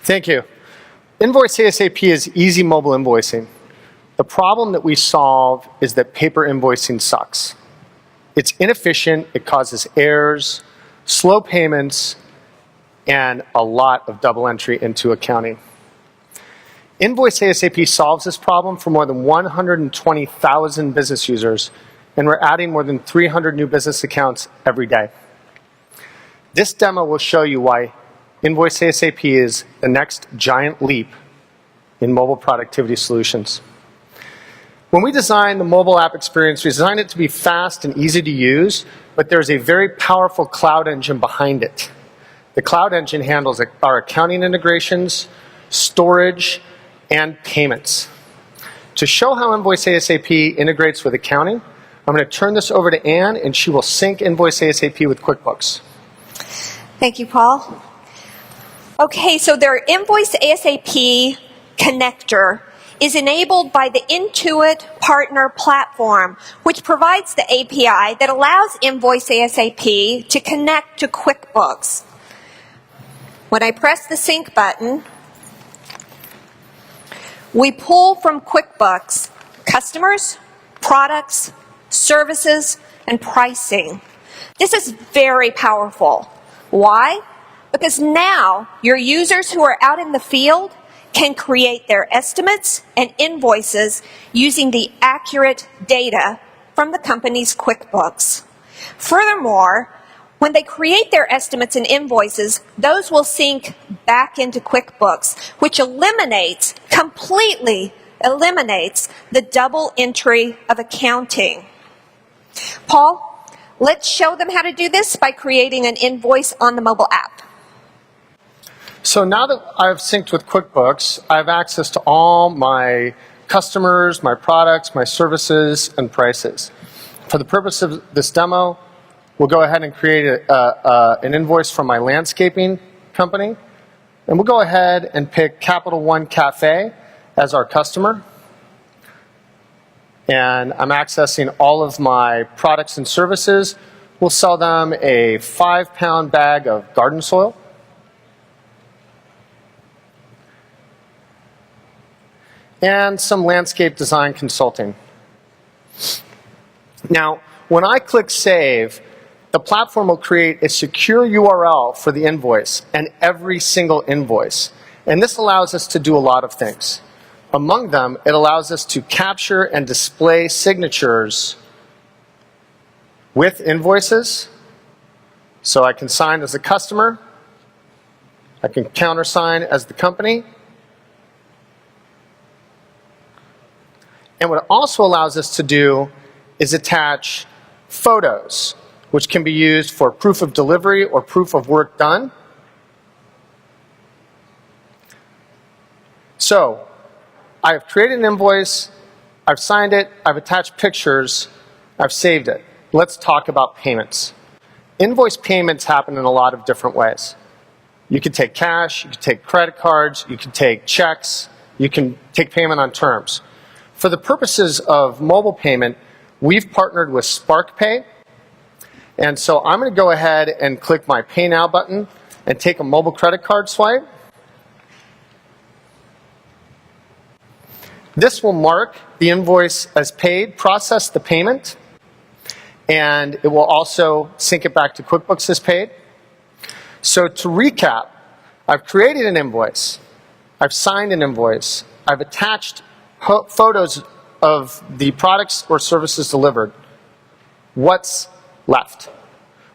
Thank you. InvoiceASAP is easy mobile invoicing. The problem that we solve is that paper invoicing sucks. It's inefficient, it causes errors, slow payments, and a lot of double entry into accounting. InvoiceASAP solves this problem for more than 120,000 business users, and we're adding more than 300 new business accounts every day. This demo will show you why InvoiceASAP is the next giant leap in mobile productivity solutions. When we designed the mobile app experience, we designed it to be fast and easy to use, but there's a very powerful cloud engine behind it. The cloud engine handles our accounting integrations, storage, and payments. To show how InvoiceASAP integrates with accounting, I'm going to turn this over to Anne, and she will sync InvoiceASAP with QuickBooks. Thank you, Paul. Okay, so their InvoiceASAP connector is enabled by the Intuit Partner Platform, which provides the API that allows InvoiceASAP to connect to QuickBooks. When I press the sync button, we pull from QuickBooks customers, products, services, and pricing. This is very powerful. Why? Because now your users who are out in the field can create their estimates and invoices using the accurate data from the company's QuickBooks. Furthermore, when they create their estimates and invoices, those will sync back into QuickBooks, which completely eliminates the double entry of accounting. Paul, let's show them how to do this by creating an invoice on the mobile app. So now that I've synced with QuickBooks, I have access to all my customers, my products, my services, and prices. For the purpose of this demo, we'll go ahead and create an invoice from my landscaping company. And we'll go ahead and pick Capital One Cafe as our customer. And I'm accessing all of my products and services. We'll sell them a 5-pound bag of garden soil. And some landscape design consulting. Now, when I click Save, the platform will create a secure URL for the invoice and every single invoice. And this allows us to do a lot of things. Among them, it allows us to capture and display signatures with invoices. So I can sign as a customer. I can countersign as the company. And what it also allows us to do is attach photos, which can be used for proof of delivery or proof of work done. So I have created an invoice, I've signed it, I've attached pictures, I've saved it. Let's talk about payments. Invoice payments happen in a lot of different ways. You can take cash, you can take credit cards, you can take checks, you can take payment on terms. For the purposes of mobile payment, we've partnered with SparkPay. And so I'm going to go ahead and click my Pay Now button and take a mobile credit card swipe. This will mark the invoice as paid, process the payment, and it will also sync it back to QuickBooks as paid. So to recap, I've created an invoice, I've signed an invoice, I've attached photos of the products or services delivered. What's left?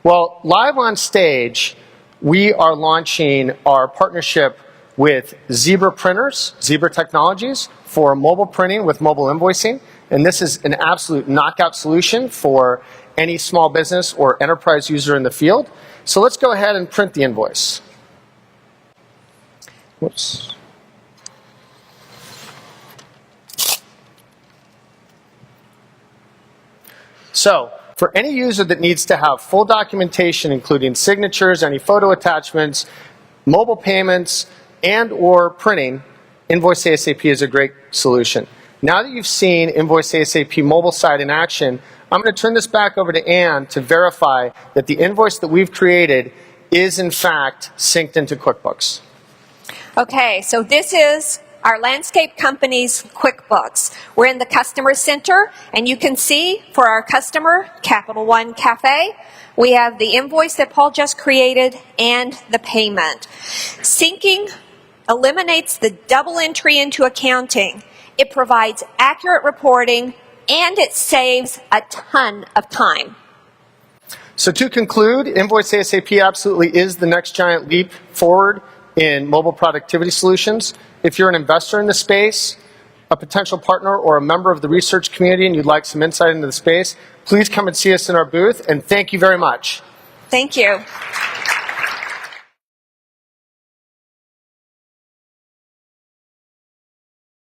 Well, live on stage, we are launching our partnership with Zebra Printers, Zebra Technologies, for mobile printing with mobile invoicing. And this is an absolute knockout solution for any small business or enterprise user in the field. So let's go ahead and print the invoice. Whoops. So, for any user that needs to have full documentation, including signatures, any photo attachments, mobile payments, and or printing, InvoiceASAP is a great solution. Now that you've seen InvoiceASAP mobile site in action, I'm going to turn this back over to Anne to verify that the invoice that we've created is in fact synced into QuickBooks. Okay, so this is our landscape company's QuickBooks. We're in the customer center, and you can see for our customer, Capital One Cafe, we have the invoice that Paul just created and the payment. Syncing eliminates the double entry into accounting. It provides accurate reporting, and it saves a ton of time. So to conclude, invoiceASAP absolutely is the next giant leap forward in mobile productivity solutions. If you're an investor in the space, a potential partner, or a member of the research community and you'd like some insight into the space, please come and see us in our booth, and thank you very much. Thank you.